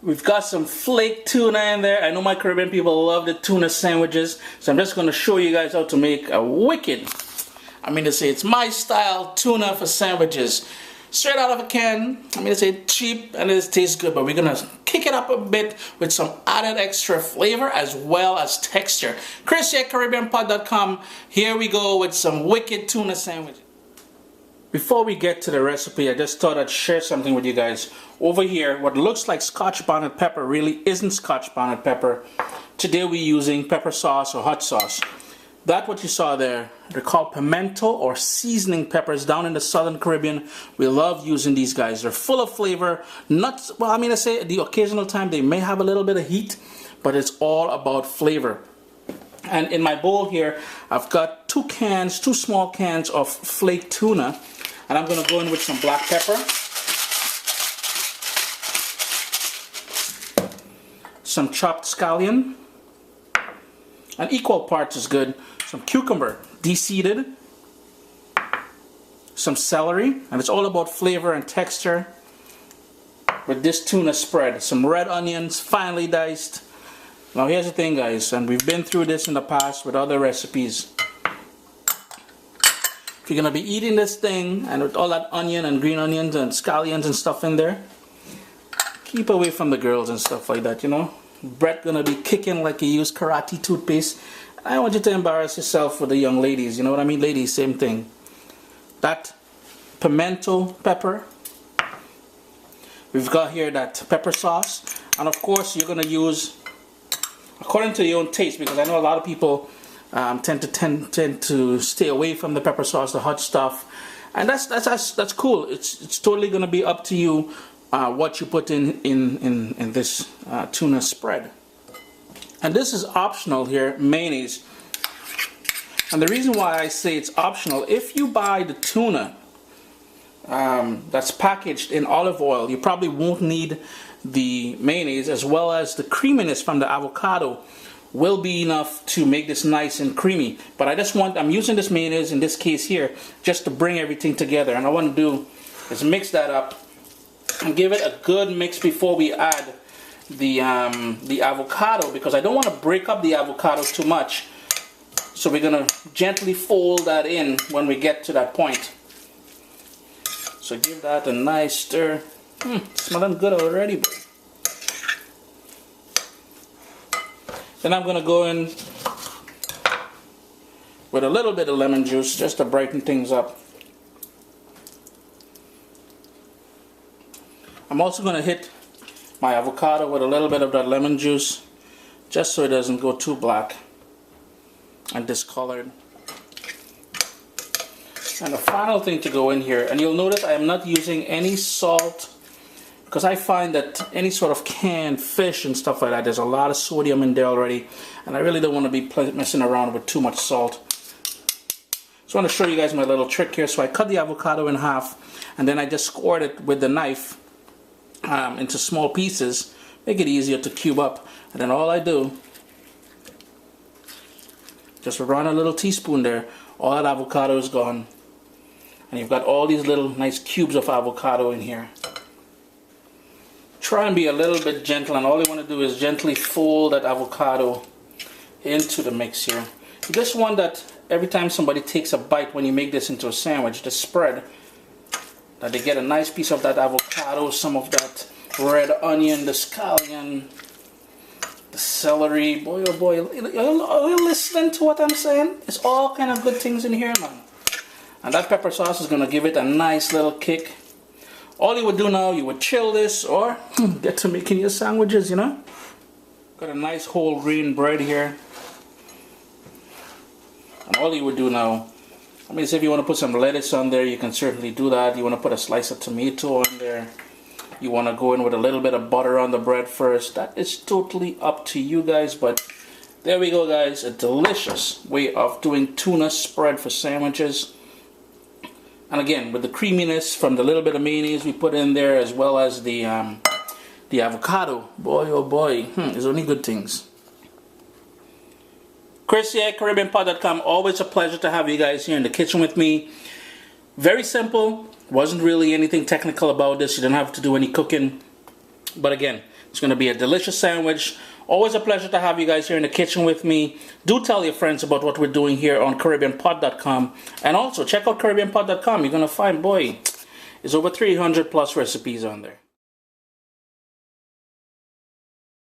We've got some flake tuna in there. I know my Caribbean people love the tuna sandwiches, so I'm just going to show you guys how to make a wicked, it's my style tuna for sandwiches. Straight out of a can. Cheap and it tastes good, but we're going to kick it up a bit with some added extra flavor as well as texture. Chris@CaribbeanPod.com. Here we go with some wicked tuna sandwiches. Before we get to the recipe, I just thought I'd share something with you guys. Over here, what looks like Scotch bonnet pepper really isn't Scotch bonnet pepper. Today we're using pepper sauce or hot sauce. That what you saw there, they're called pimento or seasoning peppers down in the Southern Caribbean. We love using these guys. They're full of flavor. The occasional time they may have a little bit of heat, but it's all about flavor. And in my bowl here, I've got two small cans of flake tuna. And I'm going to go in with some black pepper, some chopped scallion, and equal parts is good, some cucumber, de-seeded, some celery, and it's all about flavor and texture with this tuna spread. Some red onions, finely diced. Now here's the thing, guys, and we've been through this in the past with other recipes. If you're going to be eating this thing and with all that onion and green onions and scallions and stuff in there, keep away from the girls and stuff like that, you know. Breath going to be kicking like you use karate toothpaste. I don't want you to embarrass yourself with the young ladies, you know what I mean? Ladies, same thing. That pimento pepper. We've got here that pepper sauce. And of course, you're going to use, according to your own taste, because I know a lot of people tend to stay away from the pepper sauce, the hot stuff, and that's cool. It's totally going to be up to you what you put in this tuna spread. And this is optional here, mayonnaise. And the reason why I say it's optional, if you buy the tuna that's packaged in olive oil, you probably won't need the mayonnaise, as well as the creaminess from the avocado will be enough to make this nice and creamy. But I'm using this mayonnaise in this case here just to bring everything together, and I want to do is mix that up and give it a good mix before we add the avocado, because I don't want to break up the avocado too much. So we're gonna gently fold that in when we get to that point. So give that a nice stir. Smelling good already, bro. Then I'm going to go in with a little bit of lemon juice just to brighten things up. I'm also going to hit my avocado with a little bit of that lemon juice just so it doesn't go too black and discolored. And the final thing to go in here, and you'll notice I am not using any salt, because I find that any sort of canned fish and stuff like that, there's a lot of sodium in there already, and I really don't want to be messing around with too much salt. So I want to show you guys my little trick here. So I cut the avocado in half, and then I just scored it with the knife into small pieces, make it easier to cube up. And then all I do, just run a little teaspoon there, all that avocado is gone. And you've got all these little nice cubes of avocado in here. Try and be a little bit gentle, and all you want to do is gently fold that avocado into the mix here. You just want that every time somebody takes a bite, when you make this into a sandwich, the spread, that they get a nice piece of that avocado, some of that red onion, the scallion, the celery. Boy, oh boy, are you listening to what I'm saying? It's all kind of good things in here, man. And that pepper sauce is going to give it a nice little kick. All you would do now, you would chill this or get to making your sandwiches, you know. Got a nice whole grain bread here. And all you would do now, if you want to put some lettuce on there, you can certainly do that. You want to put a slice of tomato on there. You want to go in with a little bit of butter on the bread first. That is totally up to you guys, but there we go, guys. A delicious way of doing tuna spread for sandwiches. And again, with the creaminess from the little bit of mayonnaise we put in there, as well as the avocado. Boy, oh boy, there's only good things. Chris here at CaribbeanPod.com. Always a pleasure to have you guys here in the kitchen with me. Very simple. Wasn't really anything technical about this. You don't have to do any cooking. But again, It's going to be a delicious sandwich. Always a pleasure to have you guys here in the kitchen with me. Do tell your friends about what we're doing here on CaribbeanPod.com. And also check out CaribbeanPod.com. You're going to find, boy, there's over 300 plus recipes on there.